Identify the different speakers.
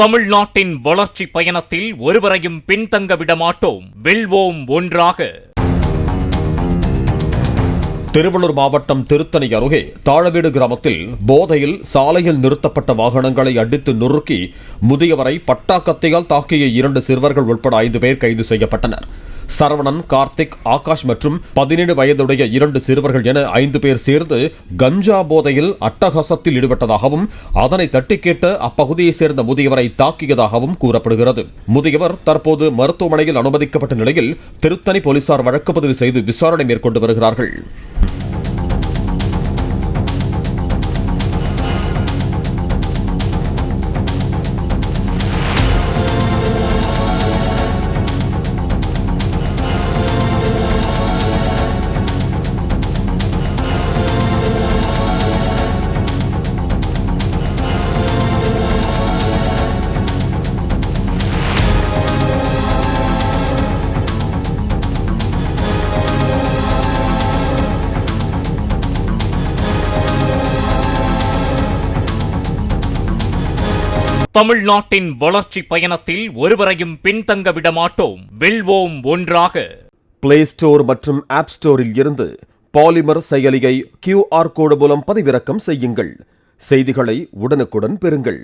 Speaker 1: தமிழ்நாட்டின் வளர்ச்சி பயணத்தில் ஒருவரையும் பின்தங்க விடமாட்டோம். வெல்வோம் ஒன்றாக.
Speaker 2: திருவள்ளூர் மாவட்டம் திருத்தணி அருகே தாழவீடு கிராமத்தில் போதையில் சாலையில் நிறுத்தப்பட்ட வாகனங்களை அடித்து நொறுக்கி முதியவரை பட்டாக்கத்தியால் தாக்கிய 2 சிறுவர்கள் உட்பட 5 பேர் கைது செய்யப்பட்டனர். சரவணன், கார்த்திக், ஆகாஷ் மற்றும் 17 வயதுடைய 2 சிறுவர்கள் என 5 பேர் சேர்ந்து கஞ்சா போதையில் அட்டகாசத்தில் ஈடுபட்டதாகவும் அதனை தட்டி கேட்ட அப்பகுதியைச் சேர்ந்த முதியவரை தாக்கியதாகவும் கூறப்படுகிறது. முதியவர் தற்போது மருத்துவமனையில் அனுமதிக்கப்பட்ட நிலையில் திருத்தணி போலீசார் வழக்கு பதிவு செய்து விசாரணை மேற்கொண்டு வருகிறார்கள்.
Speaker 1: தமிழ்நாட்டின் வளர்ச்சி பயணத்தில் ஒருவரையும் பின்தங்க விடமாட்டோம். வெல்வோம் ஒன்றாக.
Speaker 2: பிளே ஸ்டோர் மற்றும் ஆப் ஸ்டோரில் இருந்து பாலிமர் செயலியை QR கோடு மூலம் பதிவிறக்கம் செய்யுங்கள். செய்திகளை உடனுக்குடன் பெறுங்கள்.